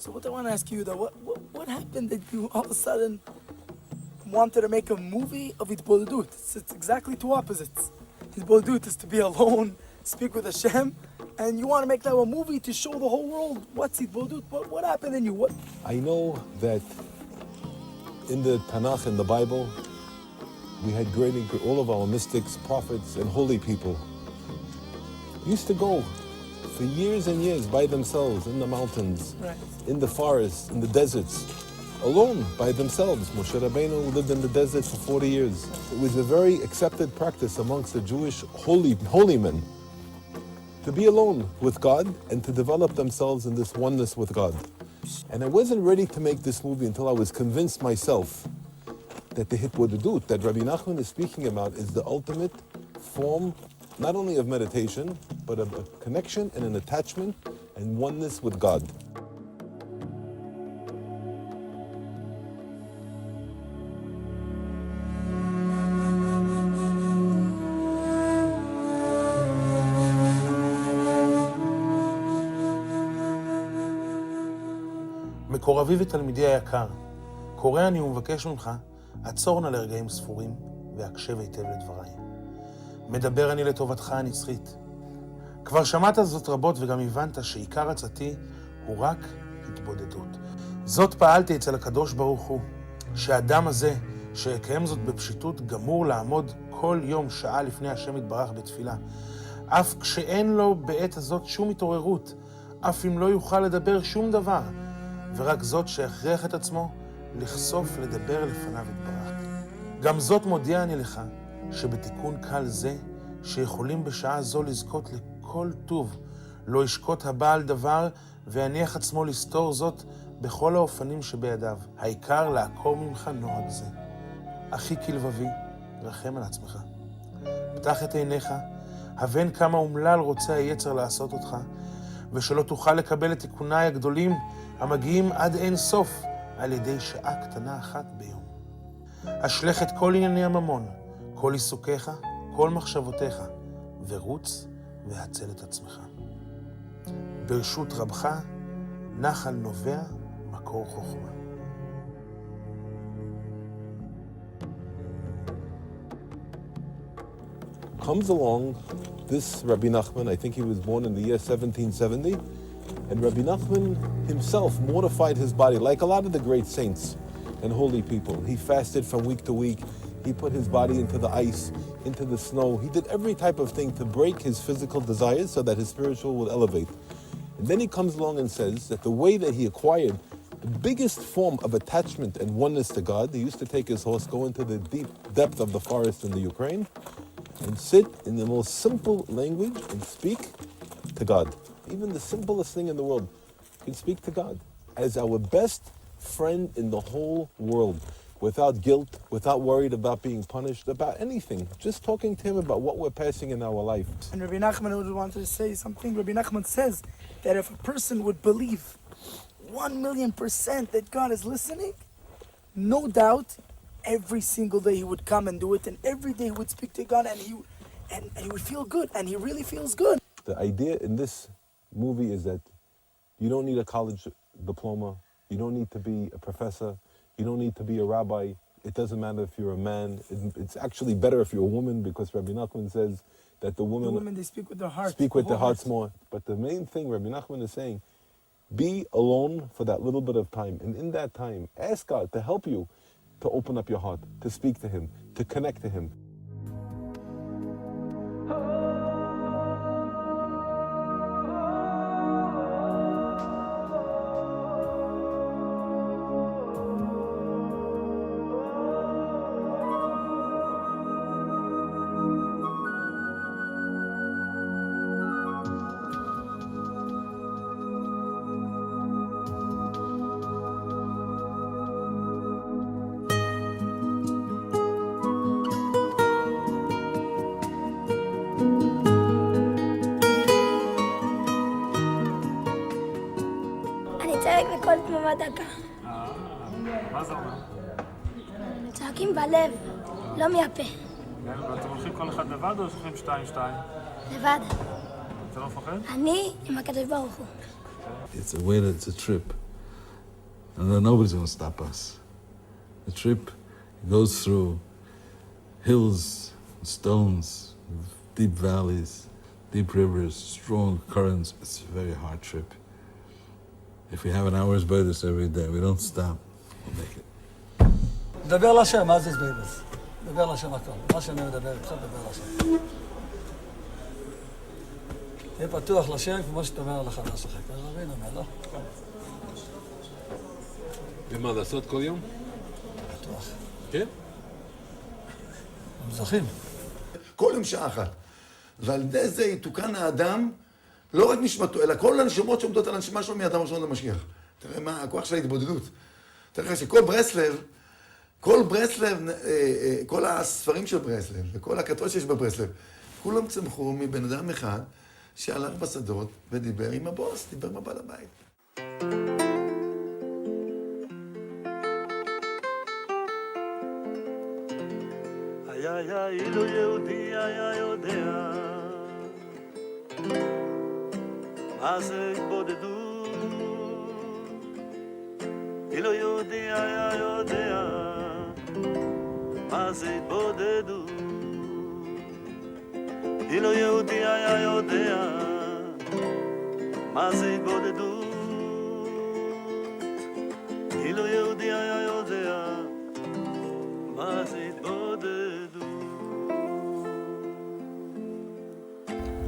So what I want to ask you, though, what happened that you all of a sudden wanted to make a movie of Hitbodedut? It's exactly two opposites. Hitbodedut is to be alone, speak with Hashem, and you want to make now a movie to show the whole world what's Hitbodedut. What happened in you? I know that in the Tanakh, in the Bible, we had all of our mystics, prophets, and holy people used to go for years and years by themselves in the mountains, Right. in the forests, in the deserts, alone by themselves. Moshe Rabbeinu lived in the desert for 40 years. It was a very accepted practice amongst the Jewish holy men to be alone with God and to develop themselves in this oneness with God. And I wasn't ready to make this movie until I was convinced myself that the Hitbodedut that Rabbi Nachman is speaking about is the ultimate form, not only of meditation, but of a connection and an attachment and oneness with God. מקורבי ותלמידי היקר, קורא אני ומבקש ממך, עצור נא לרגעים ספורים והקשב היטב לדבריי. מדבר אני לטובתך הנצחית. כבר שמעת זאת רבות וגם הבנת שעיקר עצתי הוא רק התבודדות. זאת פעלתי אצל הקדוש ברוך הוא, שהאדם הזה שיקיים זאת בפשיטות גמור לעמוד כל יום שעה לפני השם יתברך בתפילה. אף כשאין לו בעת הזאת שום התעוררות, אף אם לא יוכל לדבר שום דבר, ורק זאת שהכריח את עצמו לחשוף לדבר לפניו יתברך. גם זאת מודיע אני לך, שבתיקון קל זה, שיכולים בשעה זו לזכות לכל טוב, לא ישקוט הבעל דבר, ויניח עצמו לסתור זאת בכל האופנים שבידיו. העיקר לעקור ממך נוהג זה. אחי כלבבי, רחם על עצמך. פתח את עיניך, הבן כמה אומלל רוצה היצר לעשות אותך, ושלא תוכל לקבל את תיקוניי הגדולים, המגיעים עד אין סוף, על ידי שעה קטנה אחת ביום. אשלך את כל ענייני הממון, כל עיסוקיך, כל מחשבותיך, ורוץ והצל את עצמך. ברשות רבך, נחל נובע מקור חוכמה. Comes along this Rabbi Nachman, I think he was born in the year 1770, and Rabbi Nachman himself mortified his body like a lot of the great saints and holy people. He fasted from week to week. He put his body into the ice, into the snow. He did every type of thing to break his physical desires so that his spiritual would elevate. And then he comes along and says that the way that he acquired the biggest form of attachment and oneness to God, he used to take his horse, go into the deep depth of the forest in the Ukraine, and sit in the most simple language and speak to God. Even the simplest thing in the world can speak to God as our best friend in the whole world, without guilt, without worried about being punished, about anything. Just talking to him about what we're passing in our life. And Rabbi Nachman wanted to say something. Rabbi Nachman says that if a person would believe 1,000,000% that God is listening, no doubt, every single day he would come and do it, and every day he would speak to God, and he would feel good, and he really feels good. The idea in this movie is that you don't need a college diploma, you don't need to be a professor, you don't need to be a rabbi. It doesn't matter if you're a man. It's actually better if you're a woman, because Rabbi Nachman says that the women They speak with their hearts. speak with their hearts more. But the main thing Rabbi Nachman is saying, be alone for that little bit of time, and in that time, ask God to help you to open up your heart, to speak to him, to connect to him. צועק בכל תנועה דקה. מה זה אומר? צועקים בלב, לא מהפה. ואתם הולכים כל אחד לבד או הולכים 2-2? לבד. אתה לא מפחד? אני עם הקדוש ברוך הוא. It's a trip. And then nobody's going to stop us. The trip goes through hills, stones, deep valleys, deep rivers, strong currents. It's a very hard trip. If we have an hour's Beidos every day, we don't stop, we'll make it. דבר לשם, מה זה בייבס? דבר לשם הכל. מה שאני מדבר איתך, דבר לשם. תהיה פתוח לשם כמו שאתה אומר לחבר שלך. אתה מבין, אומר, לא? ומה, לעשות כל יום? בטוח. כן? הם זוכים. כל יום שעה אחת. ועל ידי זה יתוקן האדם, לא רק נשמתו, אלא כל הנשמות שעומדות על הנשמה שלו מאדם ראשון למשיח. תראה מה הכוח של ההתבודדות. תראה שכל ברסלב, כל הספרים של ברסלב, וכל הכתות שיש בברסלב, כולם צמחו מבן אדם אחד שהלך בשדות ודיבר עם הבוס, דיבר עם הבעל הבית. אילו יהודי היה יודע מה זה התבודדות, אילו יהודי היה יודע מה זה התבודדות, אילו יהודי היה יודע מה זה התבודדות, אילו יהודי היה יודע מה זה התבודדות.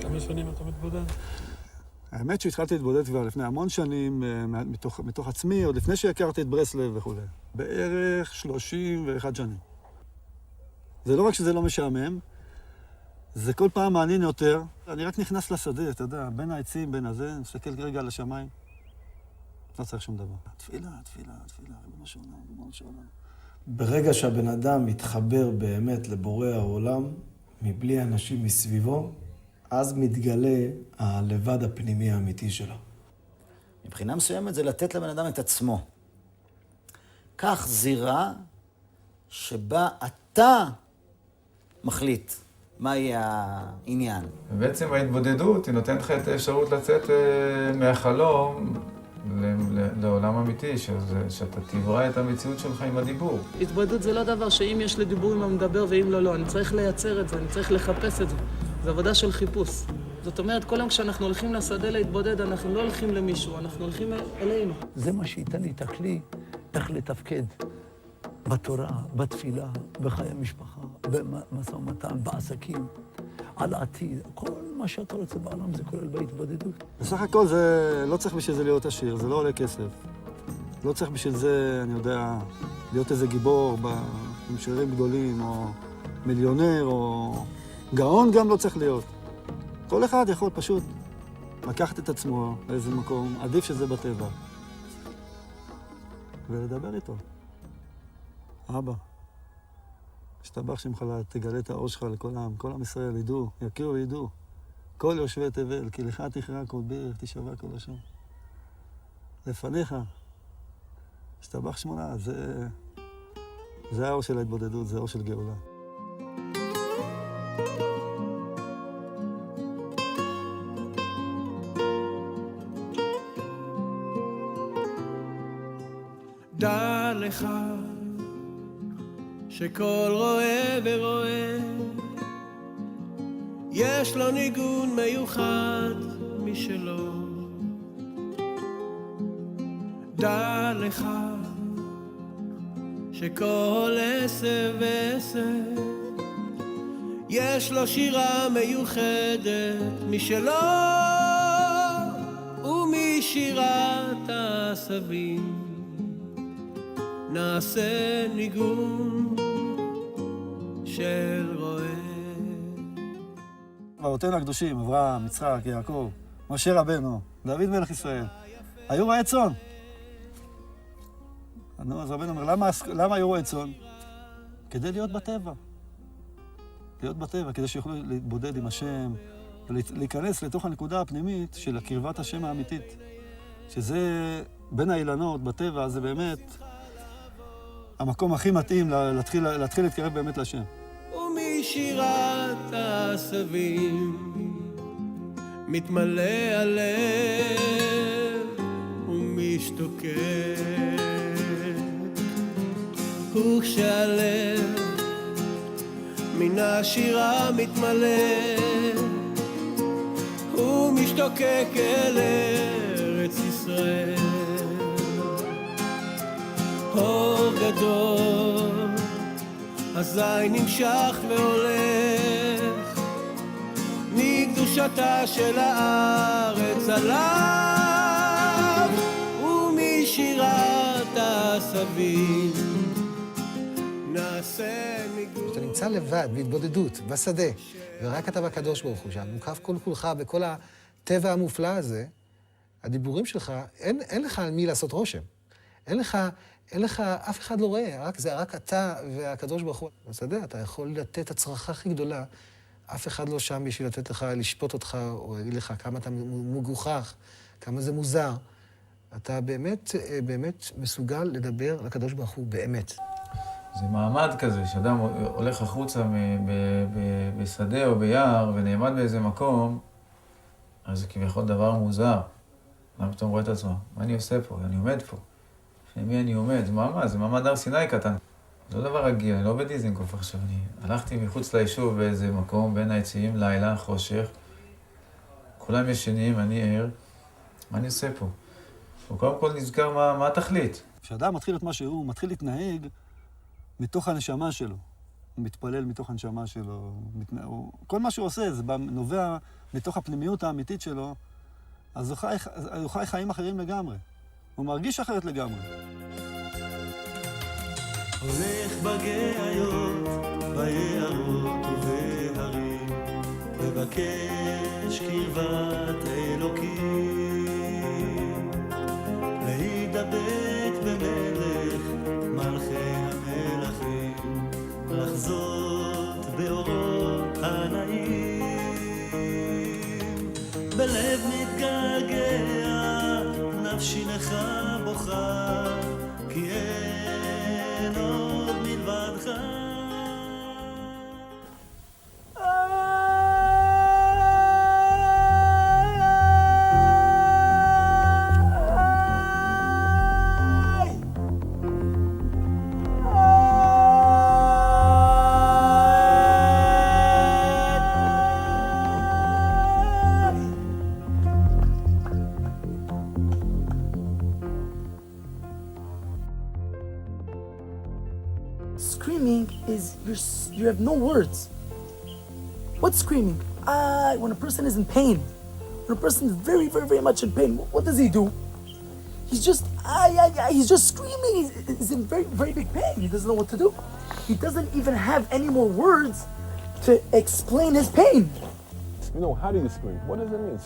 כמה שנים אתה מתבודד? האמת שהתחלתי להתבודד כבר לפני המון שנים, מתוך עצמי, עוד לפני שהכרתי את ברסלב וכו'. בערך 31 שנים. זה לא רק שזה לא משעמם, זה כל פעם מעניין יותר. אני רק נכנס לשדה, אתה יודע, בין העצים, בין הזה, מסתכל רגע על השמיים. לא צריך שום דבר. תפילה, ריבונו של עולם. ברגע שהבן אדם מתחבר באמת לבורא העולם, מבלי אנשים מסביבו, אז מתגלה הלבד הפנימי האמיתי שלו. מבחינה מסוימת זה לתת לבן אדם את עצמו. כך זירה שבה אתה מחליט מה יהיה העניין. בעצם ההתבודדות היא נותנת לך את האפשרות לצאת מהחלום לעולם אמיתי, שאתה תברא את המציאות שלך עם הדיבור. התבודדות זה לא דבר שאם יש לי דיבור עם המדבר ואם לא, אני צריך לייצר את זה, אני צריך לחפש את זה. זה עבודה של חיפוש. זאת אומרת, כל יום כשאנחנו הולכים לשדה להתבודד, אנחנו לא הולכים למישהו, אנחנו הולכים אלינו. זה מה שייתן לי את הכלי, איך לתפקד בתורה, בתפילה, בחיי המשפחה, במשא ומתן, בעסקים, על העתיד. כל מה שאתה רוצה בעולם זה כולל בהתבודדות. בסך הכל זה לא צריך בשביל זה להיות עשיר, זה לא עולה כסף. לא צריך בשביל זה, אני יודע, להיות איזה גיבור עם שירים גדולים, או מיליונר, או גאון גם לא צריך להיות. כל אחד יכול פשוט לקחת את עצמו לאיזה מקום, עדיף שזה בטבע. ולדבר איתו. אבא, השתבח שמך תגלה את האור שלך לכל העם, כל עם ישראל ידעו, יכירו וידעו. כל יושבי תבל, כי לך תכרע כל ברך, תשבע כל לשון. לפניך, השתבח שמונה, זה האור של ההתבודדות, זה האור של גאולה. דע לך שכל רואה ורואה יש לו ניגון מיוחד משלו. דע לך שכל עשב ועשב יש לו שירה מיוחדת משלו, ומשירת העשבים נעשה ניגון של רועה. אבותינו הקדושים, אברהם, יצחק, יעקב, משה רבנו, דוד מלך ישראל, היו רועי צאן. אז רבנו אומר, למה היו רועי צאן? כדי להיות בטבע. להיות בטבע, כדי שיוכלו להתבודד עם השם, ולהיכנס לתוך הנקודה הפנימית של קרבת השם האמיתית. שזה בין האילנות, בטבע, זה באמת המקום הכי מתאים להתחיל להתקרב באמת לשם. ומשירת העשבים מתמלא הלב ומשתוקק. וכשהלב מן השירה מתמלא ומשתוקק אל ארץ ישראל. אור גדול אזי נמשך והולך מקדושתה של הארץ עליו ומשירת העשבים נעשה ניגון. אתה נמצא לבד, בהתבודדות, בשדה, ורק אתה והקדוש ברוך הוא שם, מוקף כל כולך בכל הטבע המופלא הזה, הדיבורים שלך, אין לך על מי לעשות רושם. אין לך, אף אחד לא רואה, רק אתה והקדוש ברוך הוא. בשדה, אתה יכול לתת את הצרחה הכי גדולה, אף אחד לא שם בשביל לתת לך, לשפוט אותך, או להגיד לך כמה אתה מגוחך, כמה זה מוזר. אתה באמת מסוגל לדבר לקדוש ברוך הוא באמת. זה מעמד כזה, שאדם הולך החוצה בשדה או ביער ונעמד באיזה מקום, אז זה כביכול דבר מוזר. למה פתאום רואה את עצמו? מה אני עושה פה? אני עומד פה. לפני מי אני עומד? זה מעמד, זה מעמד הר סיני קטן. זה לא דבר רגיל, אני לא בדיזנגוף עכשיו. אני הלכתי מחוץ ליישוב באיזה מקום, בין העצים, לילה, חושך. כולם ישנים, אני ער. מה אני עושה פה? הוא קודם כל נזכר מה התכלית. כשאדם מתחיל את מה שהוא, מתחיל להתנהג מתוך הנשמה שלו. הוא מתפלל מתוך הנשמה שלו. כל מה שהוא עושה, זה נובע מתוך הפנימיות האמיתית שלו, אז הוא חי חיים אחרים לגמרי. הוא מרגיש אחרת לגמרי. הולך בגאיות, ביערות ובהרים, מבקש קרבת אלוקים, להידבק במלך מלכי המלכים, לחזות באורות הנעים, בלב מתגעגע, נפשי לך בוכה, כי אין עוד מלבדך. Screaming is you have no words. What's screaming? When a person is in pain, when a person is very, very, very much in pain, what does he do? He's just screaming. He's in very, very big pain. He doesn't know what to do. He doesn't even have any more words to explain his pain. You know, how do you scream? What does it mean?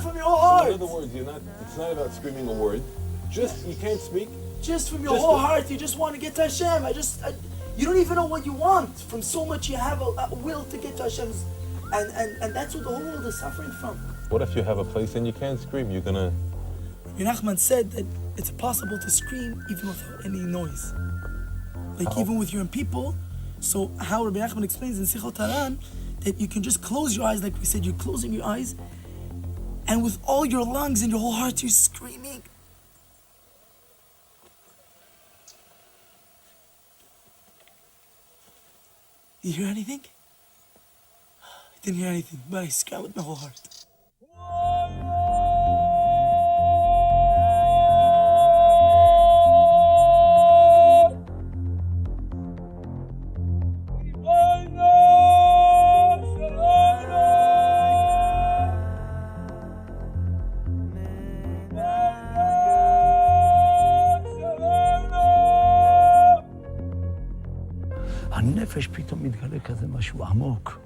From your whole heart. In other words, it's not about screaming a word. You can't speak. Just from your whole heart, you just want to get to Hashem. You don't even know what you want. From so much you have a will to get to Hashem. And that's what the whole world is suffering from. What if you have a place and you can't scream? You're gonna... Rabbi Nachman said that it's possible to scream even without any noise. Like even with your own people. So how Rabbi Nachman explains in Sichot Haran that you can just close your eyes, like we said, you're closing your eyes, and with all your lungs and your whole heart, you're screaming. You hear anything? I didn't hear anything, but I screamed with my whole heart. הנפש פתאום מתגלה כזה משהו עמוק,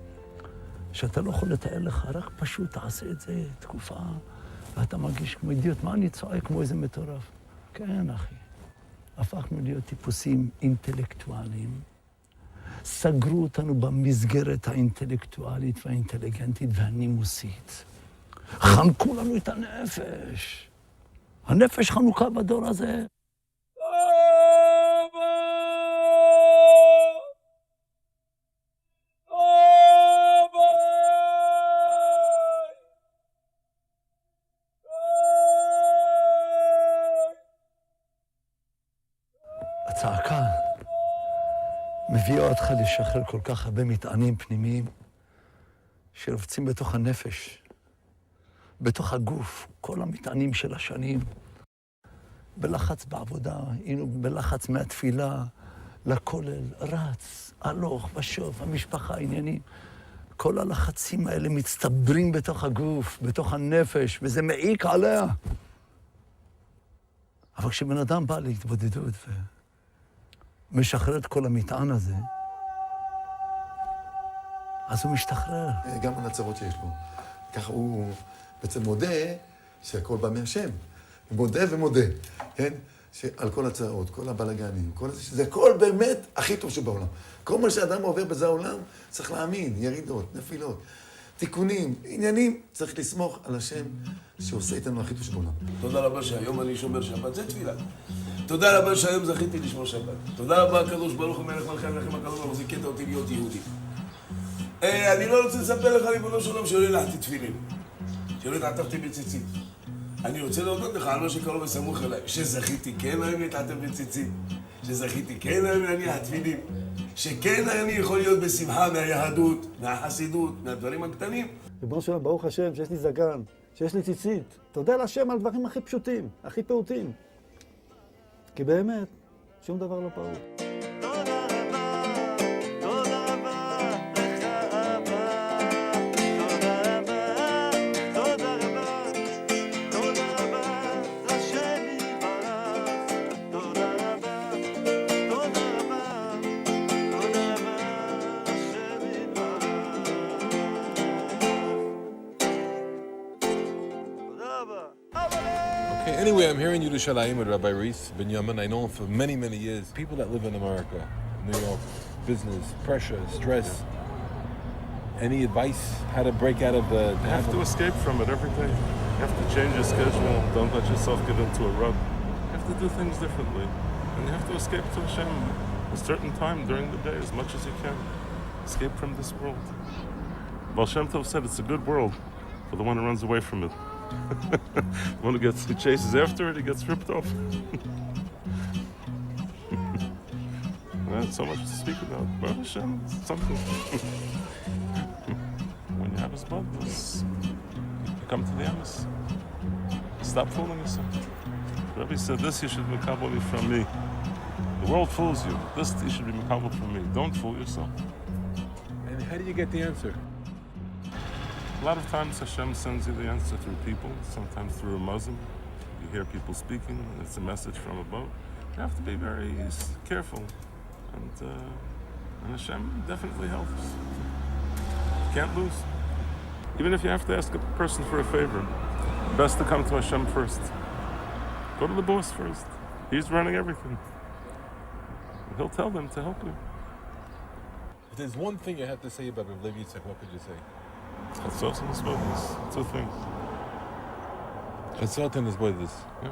שאתה לא יכול לתאר לך, רק פשוט תעשה את זה תקופה, ואתה מרגיש כמו אידיוט. מה אני צועק כמו איזה מטורף? כן, אחי. הפכנו להיות טיפוסים אינטלקטואליים. סגרו אותנו במסגרת האינטלקטואלית והאינטליגנטית והנימוסית. חנקו לנו את הנפש. הנפש חנוכה בדור הזה. הצעקה מביאה אותך לשחרר כל כך הרבה מטענים פנימיים שרובצים בתוך הנפש, בתוך הגוף, כל המטענים של השנים. בלחץ בעבודה, היינו בלחץ מהתפילה לכולל, רץ, הלוך ושוב, המשפחה, העניינים. כל הלחצים האלה מצטברים בתוך הגוף, בתוך הנפש, וזה מעיק עליה. אבל כשבן אדם בא להתבודדות ומשחרר את כל המטען הזה, אז הוא משתחרר. גם על הצרות שיש לו. ככה הוא בעצם מודה שהכל בא מהשם. מודה ומודה, כן? שעל כל הצרות, כל הבלגנים, כל זה, שזה הכל באמת הכי טוב שבעולם. כל מה שאדם עובר בזה העולם, צריך להאמין, ירידות, נפילות, תיקונים, עניינים, צריך לסמוך על השם שעושה איתנו הכי טוב שבעולם. תודה רבה שהיום אני שומר שבת, זה תפילה. תודה רבה שהיום זכיתי לשמור שבת. תודה רבה הקדוש ברוך הוא מלך מלכי המלכים הקדוש ברוך הוא זיכית אותי להיות יהודי. אני לא רוצה לספר לך ריבונו של עולם שלא הלכתי תפילין, שלא התעטפתי בציצית. אני רוצה להודות לך על מה שקרוב וסמוך אליי, שזכיתי כן היום להתעטף בציצית, שזכיתי כן היום להניח תפילין, שכן אני יכול להיות בשמחה מהיהדות, מהחסידות, מהדברים הקטנים. ריבונו של עולם, ברוך השם שיש לי זקן, שיש לי ציצית. תודה להשם על דברים הכי פשוטים, הכי פעוטים. כי באמת, שום דבר לא פעוט. Anyway, I'm here in Yerushalayim with Rabbi Reese Binyamin. I know him for many, many years. People that live in America, New York, business, pressure, stress. Any advice how to break out of the... You have to escape from it every day. You have to change your schedule. Don't let yourself get into a rut. You have to do things differently. And you have to escape to Hashem a certain time during the day as much as you can. Escape from this world. Baal Shem Tov said it's a good world for the one who runs away from it. The one who chases after it, he gets ripped off. That's so much to speak about. Baruch Hashem, something. When you have his blood, you come to the Emes. Stop fooling yourself. The Rebbe said, this you should be makabel from me. The world fools you. This you should be makabel from me. Don't fool yourself. And how do you get the answer? A lot of times Hashem sends you the answer through people, sometimes through a Muslim. You hear people speaking, and it's a message from above. You have to be very careful, and Hashem definitely helps. You can't lose. Even if you have to ask a person for a favor, best to come to Hashem first. Go to the boss first. He's running everything. And he'll tell them to help you. If there's one thing you have to say about Rav Levi Yitzchak, what could you say? Chatzot and Hisbodedus, two things. Chatzot and Hisbodedus. Yeah.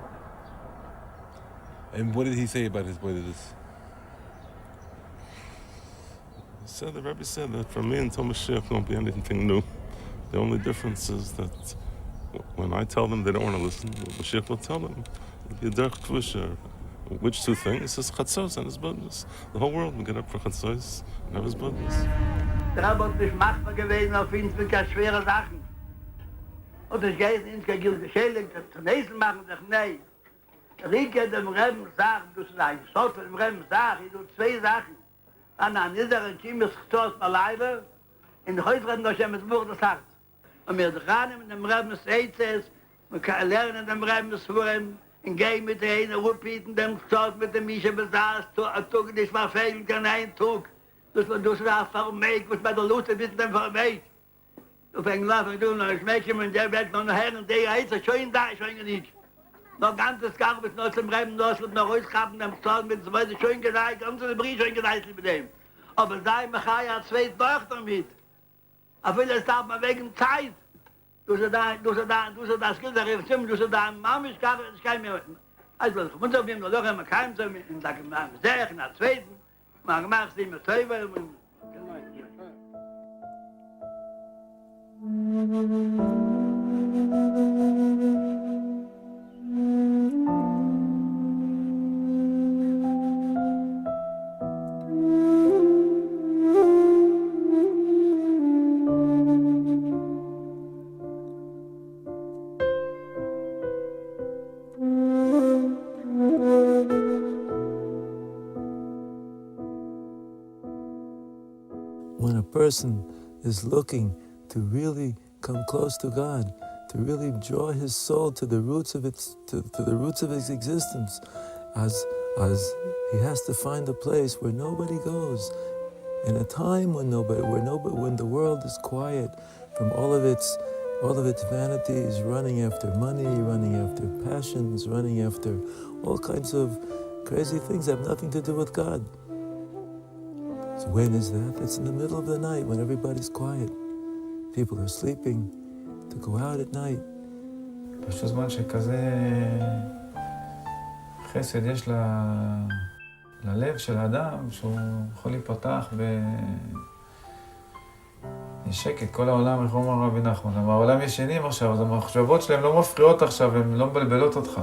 And what did he say about Hisbodedus? The Rebbe said that from me until Mashiach won't be anything new. The only difference is that when I tell them they don't want to listen, Mashiach will tell them. Which two things? He says Chatzos and Hisbodedus. The whole world will get up for Chatzos and have Hisbodedus. Der Rebbe hat nicht machbar gewesen auf uns mit ganz schweren Sachen. Und das geht ins Geschädig, das zu Nächsten machen, sagt, nein. Rieke dem Rebbe sagt, du sagst, so dem Rebbe sagt, ich tue zwei Sachen. An dieser Kim ist gestoßen bei Leibe, in heute reden durch das Buch des Herz. Und wir dran mit dem Rebbe Seitzes, wir können lernen dem Rebbe Surim, und gehen mit der einen Ruppiten, dem gestoßen mit dem Mische besaß, tug nicht mal fehlen kann ein Tug. Dus we doen daar vermeek, was bij de loten wisten dan vermeek. Toen fing lachen doen, dan schmeck je me, der werd nog een her en der heet, zo schön da, schön niet. Nog ganzes Garb ist noch zum Reiben, noch rausgehabt, dem Stall mit so weiter schön gedeiht, ganze Brief schön gedeiht mit dem. Aber da Machaya hat zwei Tochter mit. Aber das darf man wegen Zeit. Du so da, das gilt der Revolution, du so da, Mama, ich kann mir, also, muss auf jeden Fall noch einmal kein so, in der sehr, in der zweiten, maar maak ze met teuvel. person is looking to really come close to God, to really draw his soul to the roots of its existence, as he has to find a place where nobody goes, in a time when the world is quiet from all of its vanities, running after money, running after passions, running after all kinds of crazy things that have nothing to do with God. So when is that? It's in the middle of the night when everybody's quiet. People are sleeping, to go out at night. פשוט זמן שכזה חסד יש ללב של האדם, שהוא יכול להיפתח בשקט. כל העולם, איך אומר רבי נחמן, העולם ישנים עכשיו, אז המחשבות שלהם לא מפריעות עכשיו, הן לא מבלבלות אותך.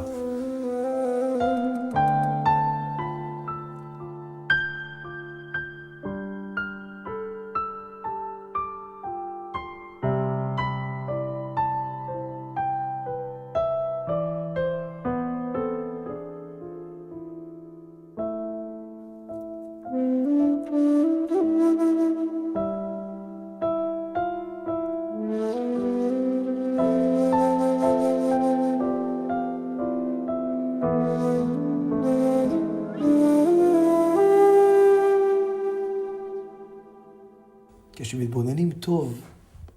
כשמתבוננים טוב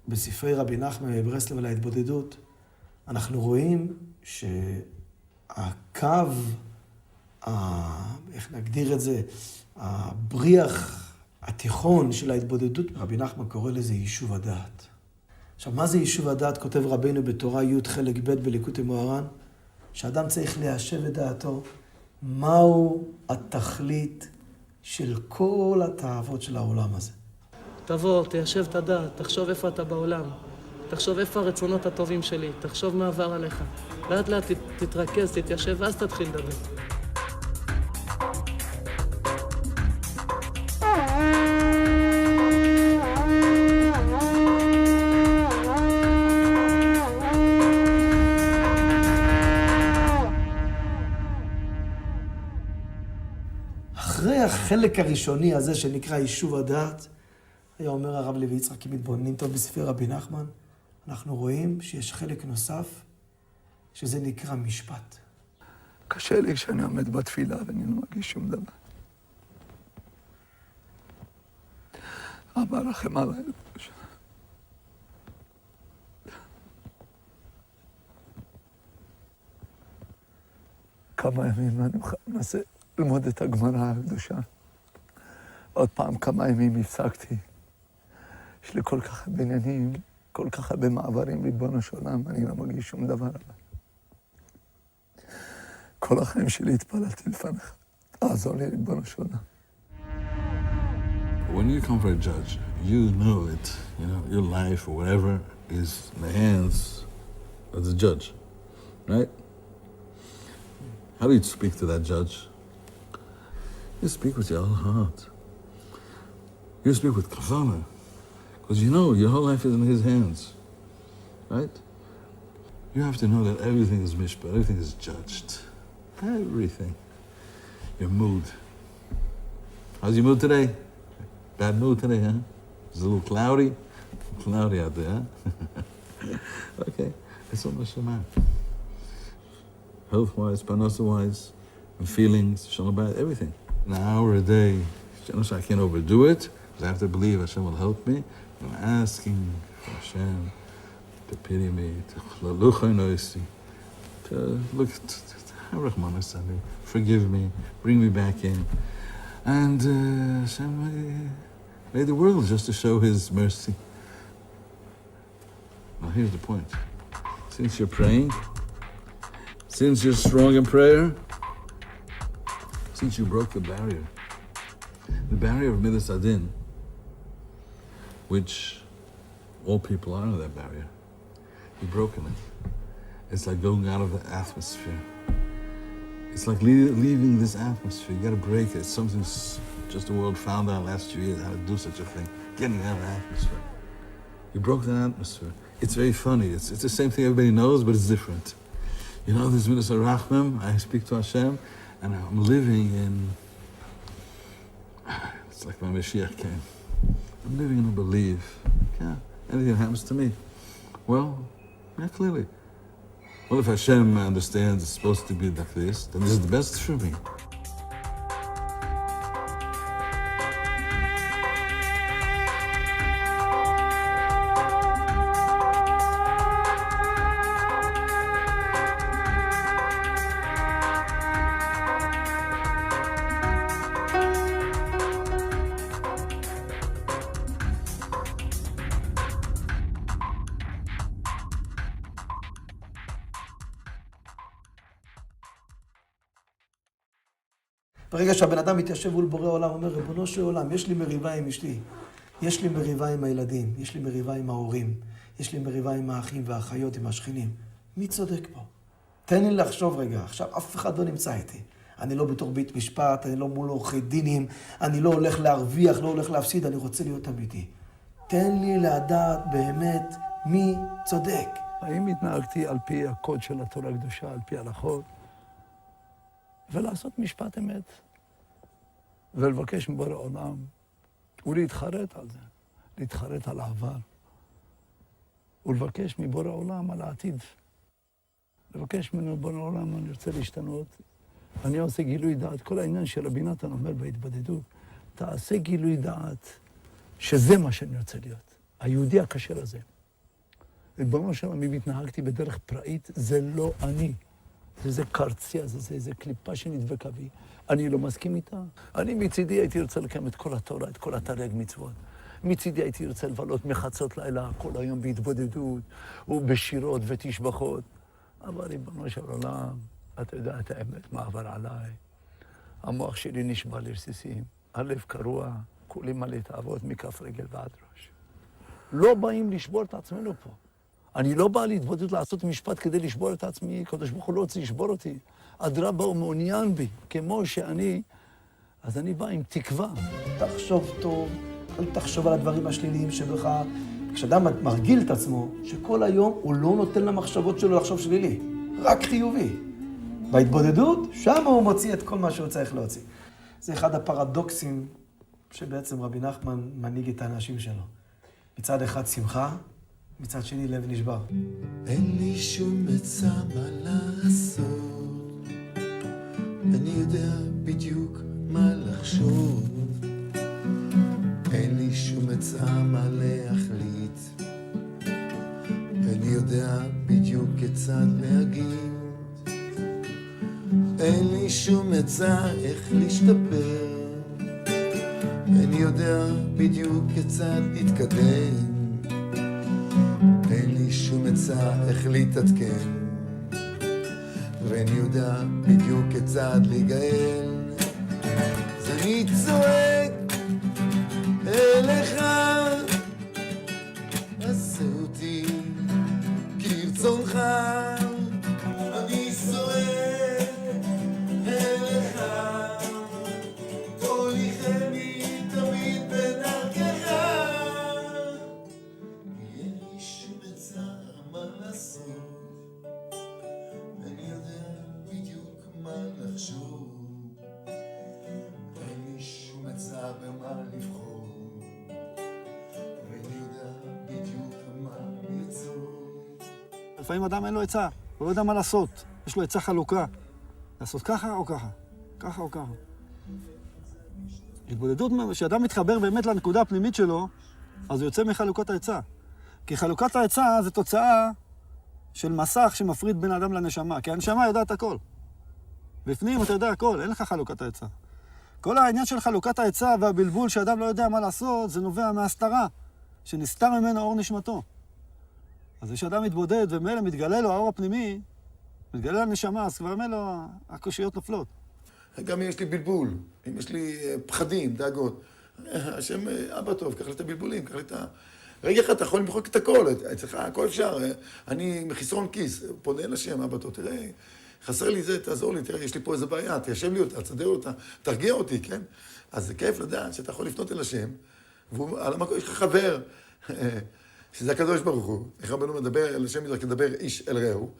בספרי רבי נחמן מברסלב על ההתבודדות, אנחנו רואים שהקו, איך נגדיר את זה, הבריח התיכון של ההתבודדות, רבי נחמן קורא לזה יישוב הדעת. עכשיו, מה זה יישוב הדעת? כותב רבינו בתורה י' חלק ב' בליקוטי מוהר"ן, שאדם צריך ליישב את דעתו, מהו התכלית של כל התאוות של העולם הזה. תבוא, תיישב את הדעת, תחשוב איפה אתה בעולם, תחשוב איפה הרצונות הטובים שלי, תחשוב מה עבר עליך. לאט לאט תתרכז, תתיישב, ואז תתחיל לדבר. אחרי החלק הראשוני הזה שנקרא יישוב הדעת, היה אומר הרב לוי יצחק, כי מתבוננים טוב בספרי רבי נחמן, אנחנו רואים שיש חלק נוסף, שזה נקרא משפט. קשה לי כשאני עומד בתפילה ואני לא מרגיש שום דבר. אבא רחם עליי. כמה ימים אני מנסה ללמוד את הגמרא הקדושה. עוד פעם כמה ימים הפסקתי. יש לי כל כך הרבה עניינים, כל כך הרבה מעברים, ריבונו של עולם, אני לא מרגיש שום דבר עליו. כל החיים שלי התפללתי לפניך. תעזור לי, ריבונו של עולם. When you come for a judge, you know it, your life or whatever is in the hands of the judge, right? How do you speak to that judge? You speak with your whole heart. You speak with kavanah, because you know your whole life is in his hands, right? You have to know that everything is mishpat, everything is judged. Everything. Your mood. How's your mood today? Bad mood today, huh? It's a little cloudy. Cloudy out there, huh? Okay, that's what Mashemah. Health-wise, parnasa-wise, and feelings, shalom bayit, everything. An hour a day. I can't overdo it, because I have to believe Hashem will help me. I'm asking for Hashem to pity me, to look at forgive me, bring me back in. And Hashem made the world just to show His mercy. Now here's the point. Since you're praying, since you're strong in prayer, since you broke the barrier of Midas Adin, which all people are under that barrier, you've broken it. It's like going out of the atmosphere. It's like leaving this atmosphere. You got to break it. It's something just the world found out last few years how to do such a thing. Getting out of the atmosphere. You broke that atmosphere. It's very funny. It's the same thing everybody knows, but it's different. You know, this Midas HaRachmim, I speak to Hashem, and I'm living in... It's like my Mashiach came. I'm never going to believe, yeah, anything happens to me. Well, yeah, clearly. Well, if Hashem understands it's supposed to be like this, then this is the best for me. ברגע שהבן אדם מתיישב מול בורא עולם, הוא אומר, ריבונו של עולם, יש לי מריבה עם אשתי, יש לי מריבה עם הילדים, יש לי מריבה עם ההורים, יש לי מריבה עם האחים והאחיות, עם השכנים. מי צודק פה? תן לי לחשוב רגע, עכשיו אף אחד לא נמצא איתי. אני לא בתור בית משפט, אני לא מול עורכי דינים, אני לא הולך להרוויח, לא הולך להפסיד, אני רוצה להיות אמיתי. תן לי לדעת באמת מי צודק. האם התנהגתי על פי הקוד של התורה הקדושה, על פי הלכות, ולעשות משפט אמת, ולבקש מבורא עולם, ולהתחרט על זה, להתחרט על העבר, ולבקש מבורא עולם על העתיד. לבקש ממנו בורא עולם, אני רוצה להשתנות, אני עושה גילוי דעת, כל העניין של רבי נתן אומר בהתבודדות, תעשה גילוי דעת, שזה מה שאני רוצה להיות, היהודי הכשר הזה. ריבונו של עולם, אם התנהגתי בדרך פראית, זה לא אני. זה קרציה, זה קליפה שנדבקה בי. אני לא מסכים איתה. אני מצידי הייתי רוצה לקיים את כל התורה, את כל התרי"ג מצוות. מצידי הייתי רוצה לבלות מחצות לילה, כל היום בהתבודדות, ובשירות ותשבחות. אבל ריבונו של עולם, אתה יודע את האמת, מה עבר עליי. המוח שלי נשבע לרסיסים, הלב קרוע, כולי מלא תאוות מכף רגל ועד ראש. לא באים לשבור את עצמנו פה. אני לא בא להתבודד לעשות משפט כדי לשבור את עצמי, הקדוש ברוך הוא לא רוצה לשבור אותי. אדרבה הוא מעוניין בי, כמו שאני, אז אני בא עם תקווה. תחשוב טוב, אל תחשוב על הדברים השליליים שבך. כשאדם מרגיל את עצמו, שכל היום הוא לא נותן למחשבות שלו לחשוב שלילי, רק חיובי. בהתבודדות, שם הוא מוציא את כל מה שהוא צריך להוציא. זה אחד הפרדוקסים שבעצם רבי נחמן מנהיג את האנשים שלו. מצד אחד שמחה, מצד שני לב נשבר. אין לי שום עצה מה לעשות, אני יודע בדיוק מה לחשוב. אין לי שום עצה מה להחליט, אני יודע בדיוק כיצד להגיד. אין לי שום עצה איך להשתפר, אני יודע בדיוק כיצד להתקדם. אין לי שום עצה איך להתעדכן, ואני יודע בדיוק כיצד להיגאל. אז אני צועק אליך, עשה אותי כרצונך. אני זועק אליך, תוליכני תמיד בדרכך. אין לי שום עצה מה לעשות, אני יודע בדיוק מה לחשוב. אין לי שום עצה במה לבחור, ואני יודע בדיוק מה לצור. לפעמים אדם אין לו עצה, הוא לא יודע מה לעשות. יש לו עצה חלוקה. לעשות ככה או ככה, ככה או ככה. התבודדות, כשאדם מתחבר באמת לנקודה הפנימית שלו, אז הוא יוצא מחלוקת העצה. כי חלוקת העצה זה תוצאה של מסך שמפריד בין האדם לנשמה. כי הנשמה יודעת הכל. בפנים אתה יודע הכל, אין לך חלוקת העצה. כל העניין של חלוקת העצה והבלבול שאדם לא יודע מה לעשות, זה נובע מהסתרה, שנסתר ממנו אור נשמתו. אז כשאדם מתבודד ומילא מתגלה לו האור הפנימי, מתגלה לנשמה, אז כבר ממילא הקושיות נופלות. גם אם יש לי בלבול, אם יש לי פחדים, דאגות, השם אבא טוב, קח לי את הבלבולים, קח לי את ה... רגע אחד אתה יכול למחוק את הכל, אצלך הכל אפשר, אני מחסרון כיס, פונה אל השם, אבא טוב, תראה, חסר לי זה, תעזור לי, תראה, יש לי פה איזה בעיה, תיישב לי אותה, תסדר אותה, תרגיע אותי, כן? אז זה כיף לדעת שאתה יכול לפנות אל השם, ועל המקום יש לך חבר, שזה הקדוש ברוך הוא, איך רבנו מדבר אל השם מדבר כדבר איש אל רעהו,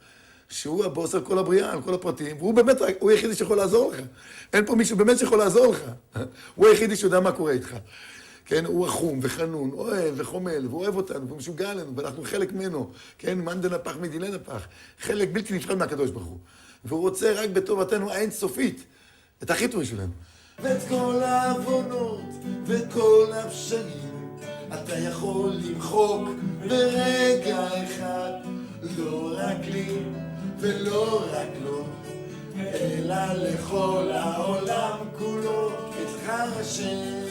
שהוא הבוס על כל הבריאה, על כל הפרטים, והוא באמת, הוא היחידי שיכול לעזור לך. אין פה מישהו באמת שיכול לעזור לך. הוא היחידי שיודע מה קורה איתך. כן, הוא רחום וחנון, אוהב וחומל, והוא אוהב אותנו, והוא משוגע עלינו, ואנחנו חלק ממנו, כן, מאן דנפח מדיני נפח, חלק בלתי נפרד מהקדוש ברוך הוא. והוא רוצה רק בטובתנו האינסופית, את הכי טוב שלנו. ואת כל העוונות וכל הפשעים אתה יכול למחוק ברגע אחד, לא רק לי ולא רק לו, אלא לכל העולם כולו. אצלך השם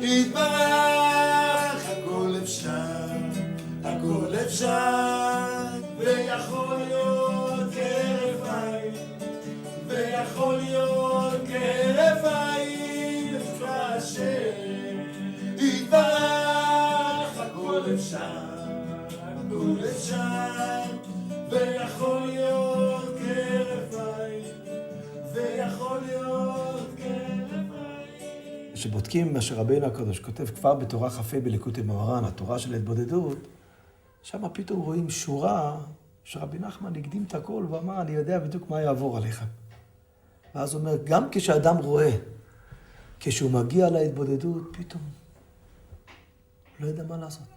יתברך, הכל אפשר, הכל אפשר, ויכול להיות כהרף עין, ויכול להיות כהרף עין. אצלך השם יתברך, הכל אפשר, הכל אפשר, ויכול להיות כהרף עין, ויכול להיות כהרף עין. כשבודקים מה שרבינו הקדוש כותב כבר בתורה כ"ה בליקוטי מוהר"ן, התורה של ההתבודדות, שם פתאום רואים שורה שרבי נחמן הקדים את הכל ואמר, אני יודע בדיוק מה יעבור עליכם. ואז הוא אומר, גם כשאדם רואה, כשהוא מגיע להתבודדות, פתאום לא יודע מה לעשות.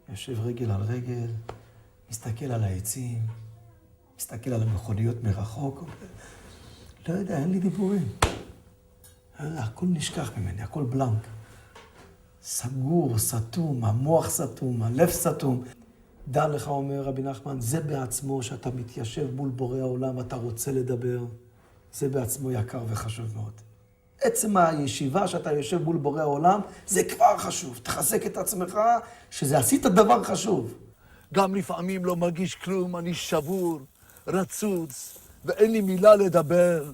יושב רגל על רגל, מסתכל על העצים, מסתכל על המכוניות מרחוק, לא יודע, אין לי דיבורים. הכל נשכח ממני, הכל בלנק. סגור, סתום, המוח סתום, הלב סתום. דע לך, אומר רבי נחמן, זה בעצמו שאתה מתיישב מול בורא העולם, אתה רוצה לדבר, זה בעצמו יקר וחשוב מאוד. עצם הישיבה שאתה יושב מול בורא העולם, זה כבר חשוב. תחזק את עצמך שזה עשית דבר חשוב. גם לפעמים לא מרגיש כלום, אני שבור, רצוץ, ואין לי מילה לדבר,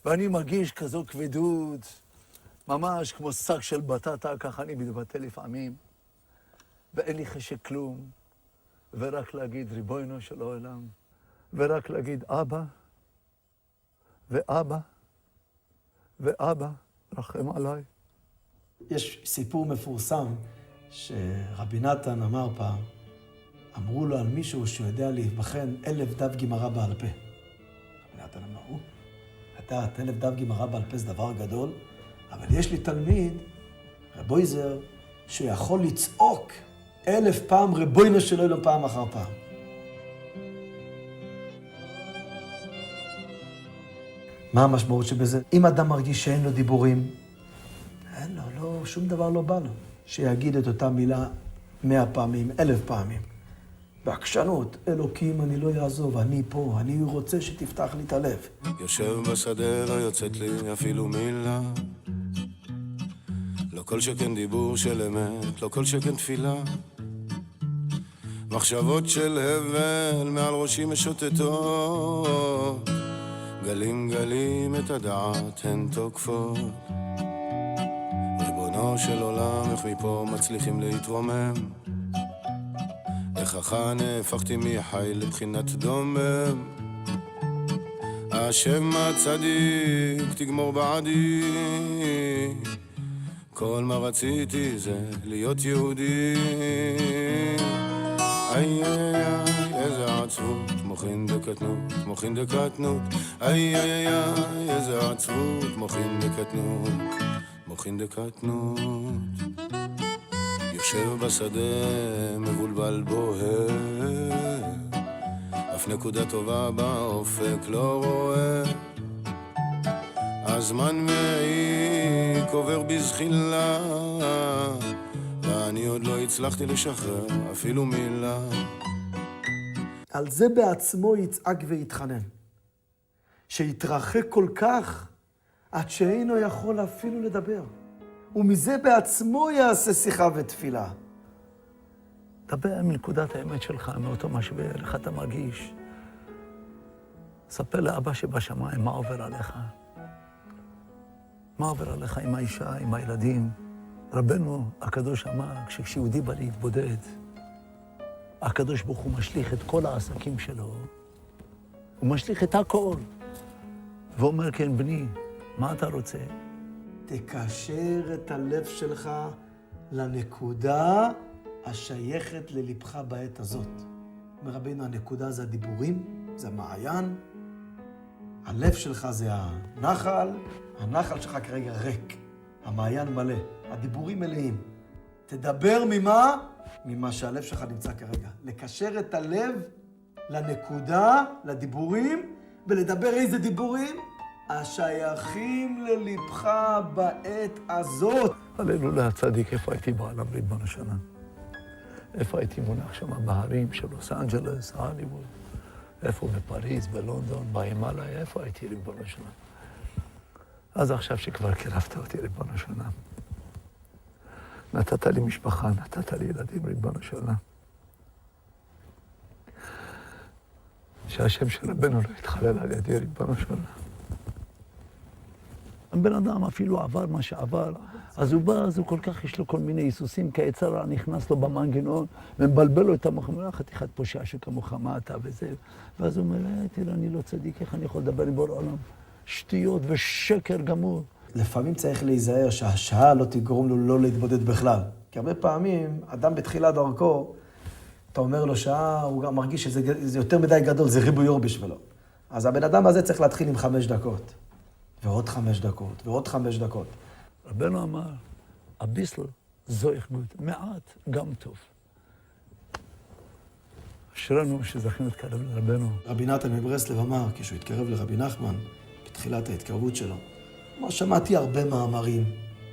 ואני מרגיש כזו כבדות, ממש כמו שק של בטטה, ככה אני מתבטא לפעמים, ואין לי חשק כלום, ורק להגיד ריבונו של העולם, ורק להגיד אבא, ואבא, ואבא, רחם עליי. יש סיפור מפורסם שרבי נתן אמר פעם, אמרו לו על מישהו שהוא יודע להיבחן 1000 דף גמרא בעל פה. רבי נתן אמר, לדעת 1000 דף גמרא בעל פה זה דבר גדול, אבל יש לי תלמיד, רבויזר, שיכול לצעוק 1000 פעם רבוינו שלו לו פעם אחר פעם. מה המשמעות שבזה? אם אדם מרגיש שאין לו דיבורים, אין לו, לא, שום דבר לא בא לו. שיגיד את אותה מילה 100 פעמים, 1000 פעמים. בעקשנות, אלוקים, אני לא יעזוב, אני פה, אני רוצה שתפתח לי את הלב. יושב בשדה, לא יוצאת לי אפילו מילה. לא כל שכן דיבור של אמת, לא כל שכן תפילה. מחשבות של הבל מעל ראשי משוטטות. גלים גלים את הדעת הן תוקפות. ריבונו של עולם, איך מפה מצליחים להתרומם? איך אחא נהפכתי מחי לבחינת דומם? השם הצדיק תגמור בעדי, כל מה רציתי זה להיות יהודי. איי איי איי איזה עצבות, מוחין דקטנות, מוחין דקטנות. איי איי איי איזה עצבות, מוחין דקטנות, מוחין דקטנות. יושב בשדה מבולבל בוהה, אף נקודה טובה באופק לא רואה. הזמן מעיק עובר בזחילה, ואני עוד לא הצלחתי לשחרר אפילו מילה. על זה בעצמו יצעק ויתחנן. שיתרחק כל כך עד שאינו יכול אפילו לדבר. ומזה בעצמו יעשה שיחה ותפילה. דבר מנקודת האמת שלך, מאותו משבר, איך אתה מרגיש. ספר לאבא שבשמיים מה עובר עליך. מה עובר עליך עם האישה, עם הילדים. רבנו הקדוש אמר, כשיהודי בא להתבודד, הקדוש ברוך הוא משליך את כל העסקים שלו, הוא משליך את הכל. ואומר, כן, בני, מה אתה רוצה? תקשר את הלב שלך לנקודה השייכת ללבך בעת הזאת. אומר רבינו, הנקודה זה הדיבורים, זה המעיין, הלב שלך זה הנחל, הנחל שלך כרגע ריק, המעיין מלא, הדיבורים מלאים. תדבר ממה? ממה שהלב שלך נמצא כרגע. לקשר את הלב לנקודה, לדיבורים, ולדבר איזה דיבורים? השייכים ללבך בעת הזאת. הללויה הצדיק, איפה הייתי בעולם ריבונו של עולם? איפה הייתי מונח שם בהרים של לוס אנג'לס, הוליווד? איפה בפריז, בלונדון, בהימאליה? איפה הייתי ריבונו של עולם? אז עכשיו שכבר קירבת אותי ריבונו של עולם. נתת לי משפחה, נתת לי ילדים ריבונו של עולם. שהשם של רבנו לא יתחלל על ידי ריבונו של עולם. הבן אדם אפילו עבר מה שעבר, אז הוא בא, אז הוא כל כך, יש לו כל מיני היסוסים, כי היצר הרע נכנס לו במנגנון, ומבלבל לו את המוח, אומר, חתיכת פושע שכמוך, מה אתה וזה, ואז הוא אומר, תראה, אני לא צדיק, איך אני יכול לדבר עם בור עולם? שטויות ושקר גמור. לפעמים צריך להיזהר שהשעה לא תגרום לו לא להתבודד בכלל. כי הרבה פעמים, אדם בתחילת דרכו, אתה אומר לו שעה, הוא גם מרגיש שזה יותר מדי גדול, זה ריבוי אור בשבילו. אז הבן אדם הזה צריך להתחיל עם 5 דקות. ועוד 5 דקות, ועוד 5 דקות. רבנו אמר, הביסל זויך גוט, מעט גם טוב. אשרנו שזכינו להתקרב לרבנו. רבי נתן מברסלב אמר, כשהוא התקרב לרבי נחמן, בתחילת ההתקרבות שלו, אמר, שמעתי הרבה מאמרים,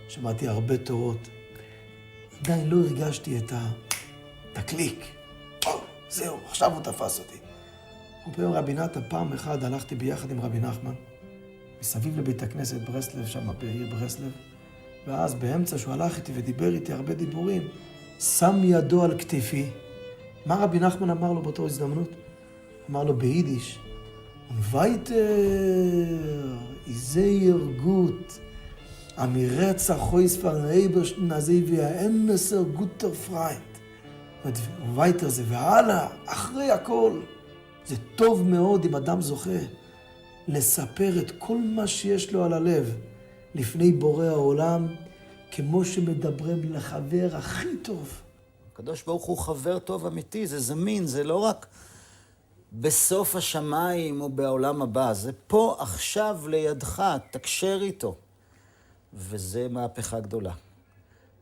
שמעתי הרבה תורות, עדיין לא הרגשתי את הקליק. זהו, עכשיו הוא תפס אותי. ופעם רבי נתן, פעם אחת הלכתי ביחד עם רבי נחמן, מסביב לבית הכנסת ברסלב, שם בעיר ברסלב, ואז באמצע שהוא הלך איתי ודיבר איתי הרבה דיבורים, שם ידו על כתפי. מה רבי נחמן אמר לו באותו הזדמנות? אמר לו ביידיש, ווייטר, איזי ירגות, אמירץ החויס פרנאיברשטן הזה והאנסר גוטר פרייט. ווייטר זה והלאה, אחרי הכל. זה טוב מאוד אם אדם זוכה לספר את כל מה שיש לו על הלב לפני בורא העולם, כמו שמדברים לחבר הכי טוב. הקדוש ברוך הוא חבר טוב אמיתי, זה זמין, זה לא רק בסוף השמיים או בעולם הבא, זה פה עכשיו לידך, תקשר איתו. וזה מהפכה גדולה.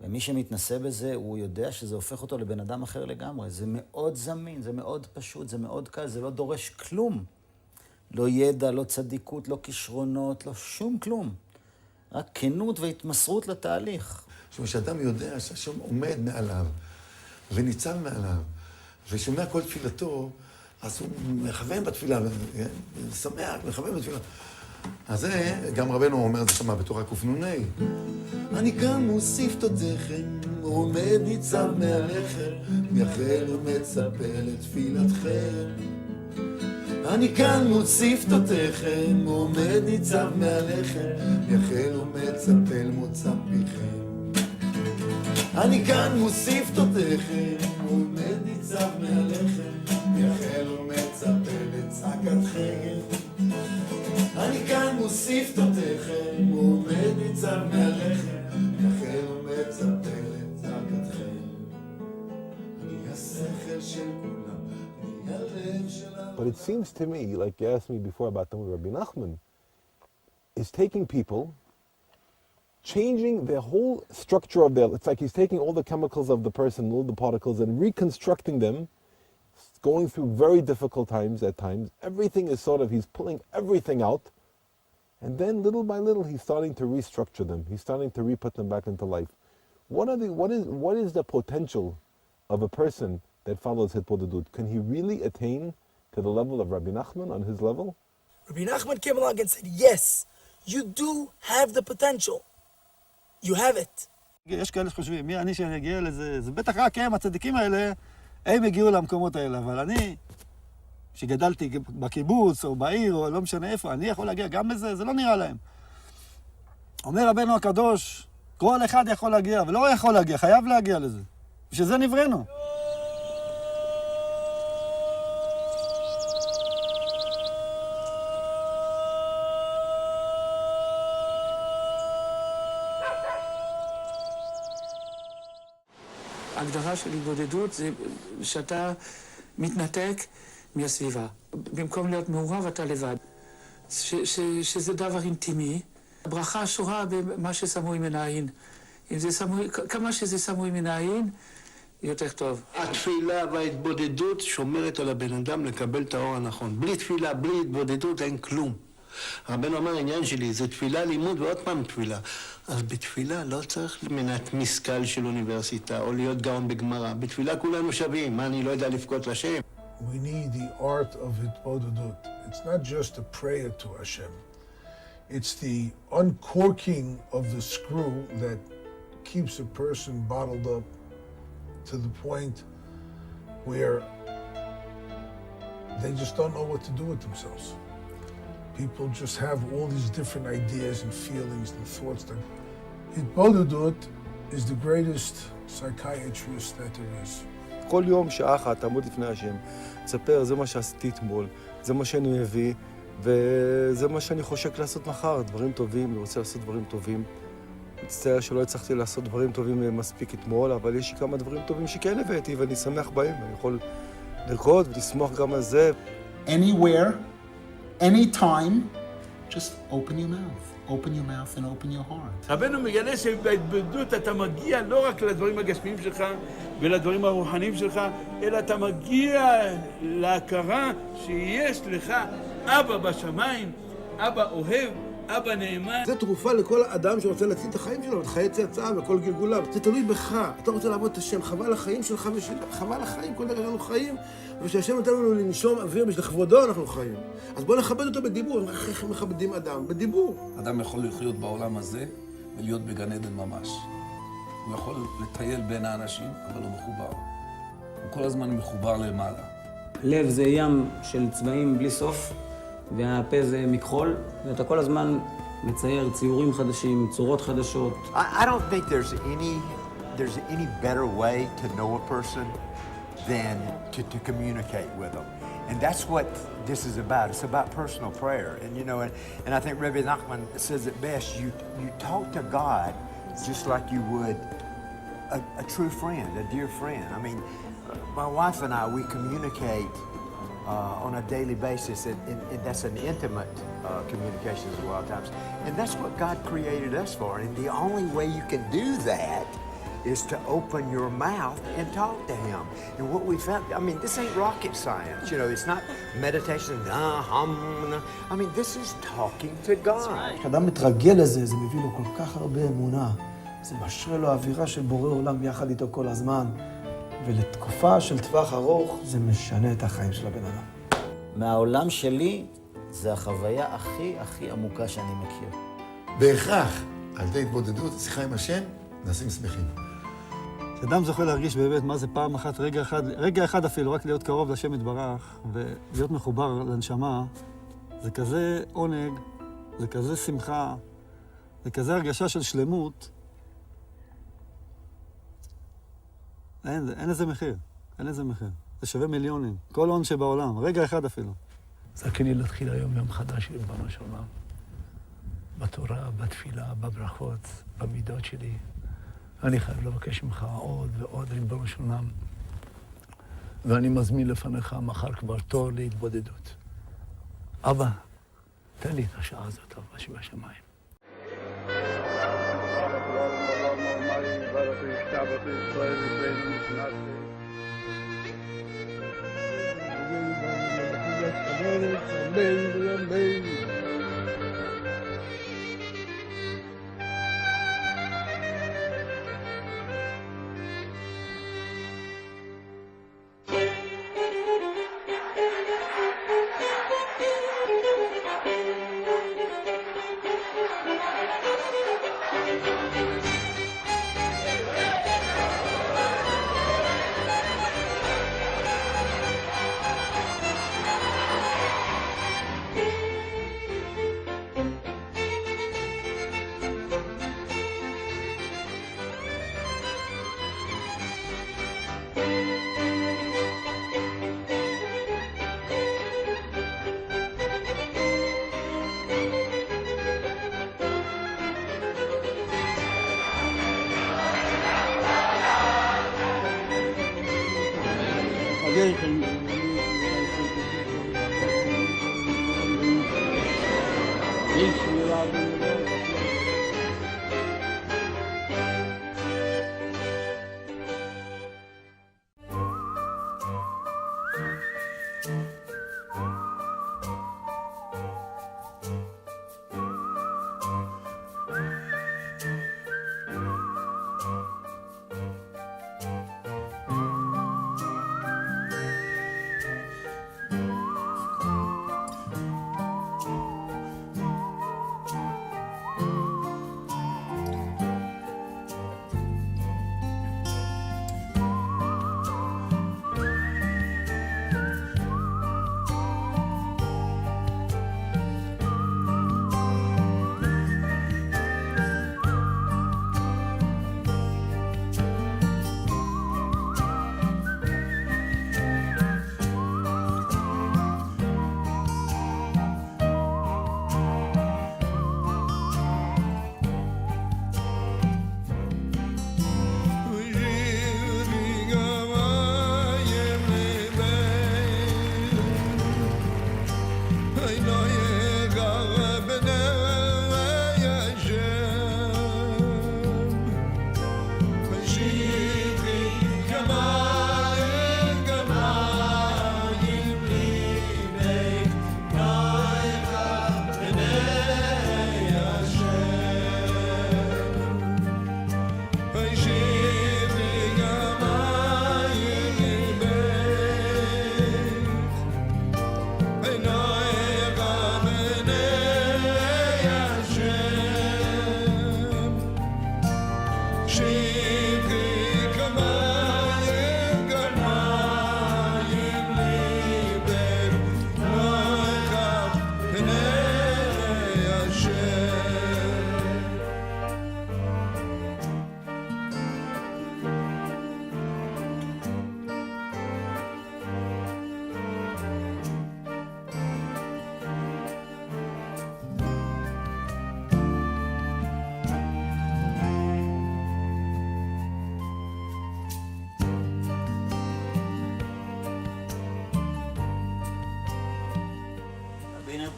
ומי שמתנסה בזה, הוא יודע שזה הופך אותו לבן אדם אחר לגמרי. זה מאוד זמין, זה מאוד פשוט, זה מאוד קל, זה לא דורש כלום. לא ידע, לא צדיקות, לא כישרונות, לא שום כלום. רק כנות והתמסרות לתהליך. זאת אומרת, שאדם יודע שהשם עומד מעליו, וניצב מעליו, ושומע כל תפילתו, אז הוא מכוון בתפילה, שמח, מכוון בתפילה. אז זה, גם רבנו אומר את זה שמה בתורה קנ"ה. אני גם מוסיף תודכם, עומד ניצב מעליכם, מייחל ומצפה לתפילתכם. אני כאן מוסיף תותיכם, עומד ניצב מעליכם, מייחל ומצפה למוצא פיכם. אני כאן מוסיף תותיכם, עומד ניצב מעליכם, מייחל ומצפה לצעקתכם. אני כאן מוסיף תותיכם, עומד ניצב מעליכם, מייחל ומצפה לצעקתכם. אני השכל של כולם, אני הלב של But it seems to me, like you asked me before about the Rabbi Nachman, is taking people, changing the whole structure of their, it's like he's taking all the chemicals of the person, all the particles, and reconstructing them, going through very difficult times at times. Everything is sort of, he's pulling everything out, and then little by little he's starting to restructure them. He's starting to re-put them back into life. What is the potential of a person that follows Hitbodedut? Can he really attain to the level of Rabbi Nachman on his level? Rabbi Nachman came along and said, yes, you do have the potential. You have it. יש כאלה שחושבים, מי אני שאני אגיע לזה? זה בטח רק הם, הצדיקים האלה, הם הגיעו למקומות האלה, אבל אני, שגדלתי בקיבוץ או בעיר או לא משנה איפה, אני יכול להגיע גם לזה? זה לא נראה להם. אומר רבנו הקדוש, כל אחד יכול להגיע, ולא יכול להגיע, חייב להגיע לזה. ושזה נבראנו. ההגדרה של התבודדות זה שאתה מתנתק מהסביבה. במקום להיות מעורב אתה לבד. שזה דבר אינטימי. הברכה שורה במה שסמוי מן העין. אם זה סמוי, כמה שזה סמוי מן העין, יותר טוב. התפילה וההתבודדות שומרת על הבן אדם לקבל את האור הנכון. בלי תפילה, בלי התבודדות, אין כלום. רבנו אומר, העניין שלי זה תפילה, לימוד ועוד פעם תפילה. אז בתפילה לא צריך מנת משכל של אוניברסיטה או להיות גאון בגמרא. בתפילה כולנו שווים. מה, אני לא יודע לבכות לשם? We need the art of התבודדות. It's not just a prayer to Hashem. It's the uncorking of the screw that keeps a person bottled up to the point where they just don't know what to do with themselves. People just have all these different ideas and feelings and thoughts. Hitbodedut is the greatest psychiatrist that there is. כל יום שעה אחת תעמוד לפני השם, תספר, זה מה שעשיתי אתמול, זה מה שאני מביא, וזה מה שאני חושק לעשות מחר, דברים טובים, אני רוצה לעשות דברים טובים. מצטער שלא הצלחתי לעשות דברים טובים מספיק אתמול, אבל יש לי כמה דברים טובים שכן הבאתי, ואני שמח בהם, אני יכול לרקוד ולשמוח גם על זה. Anywhere, anytime, just open your mouth. Open your mouth and open your heart. רבנו מגלה שבהתבודדות אתה מגיע לא רק לדברים הגשמיים שלך ולדברים הרוחניים שלך, אלא אתה מגיע להכרה שיש לך אבא בשמיים, אבא אוהב, אבא נאמן. זה תרופה לכל אדם שרוצה להציל את החיים שלו, את חיי צאצאיו וכל גלגוליו. זה תלוי בך. אתה רוצה לעבוד את השם, חבל החיים שלך ושלך, חבל החיים, כל דרך אנחנו חיים, ושהשם נתן לנו לנשום אוויר בשביל כבודו אנחנו חיים. אז בואו נכבד אותו בדיבור, איך מכבדים אדם? בדיבור. אדם יכול לחיות בעולם הזה ולהיות בגן עדן ממש. הוא יכול לטייל בין האנשים, אבל הוא מחובר. הוא כל הזמן מחובר למעלה. לב זה ים של צבעים בלי סוף, והפה זה מכחול, ואתה כל הזמן מצייר ציורים חדשים, צורות חדשות. I don't think there's any better way to know a person than to communicate with them. And that's what this is about. It's about personal prayer. And you know, and I think Rabbi Nachman says it best. You talk to God just like you would a true friend, a dear friend. I mean, my wife and I, we communicate on a daily basis, and that's an intimate communication a lot of times. And that's what God created us for. And the only way you can do that is to open your mouth and talk to Him. And what we found, I mean, this ain't rocket science. You know, it's not meditation. I mean, this is talking to God. כשאדם מתרגל לזה, זה מביא לו כל כך הרבה אמונה. זה משרה לו אווירה של בורא עולם יחד איתו כל הזמן. ולתקופה של טווח ארוך, זה משנה את החיים של הבן אדם. מהעולם שלי, זה החוויה הכי עמוקה שאני מכיר. בהכרח, על ידי התבודדות, שיחה עם השם, נעשים שמחים. כשאדם זוכה להרגיש באמת מה זה פעם אחת, רגע אחד אפילו, רק להיות קרוב לשם יתברך, ולהיות מחובר לנשמה, זה כזה עונג, זה כזה שמחה, זה כזה הרגשה של שלמות, אין איזה מחיר, אין איזה מחיר. זה שווה מיליונים, כל הון שבעולם, רגע אחד אפילו. זכני להתחיל היום יום חדש של ריבונו של עולם. בתורה, בתפילה, בברכות, במידות שלי. אני חייב לבקש ממך עוד ועוד ריבונו של עולם. ואני מזמין לפניך מחר כבר תור להתבודדות. אבא, תן לי את השעה הזאת, אבא שבשמיים.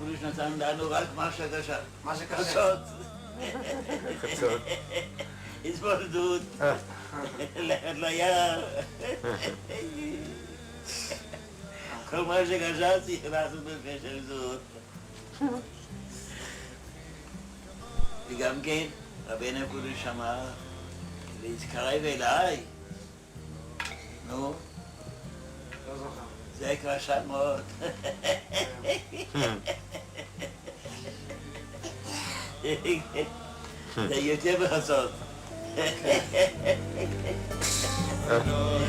הקדוש נתן לנו רק מה שקשה. מה שקשה. חצות. חצות. התבודדות. ללכת ליער. כל מה שחשבתי לעשות בקשר זאת. וגם כן, רבינו הקדוש אמר להתקרב אליי. נו. לא זוכר. זה כבר שם מאוד. זה יותר בחצות. Come on.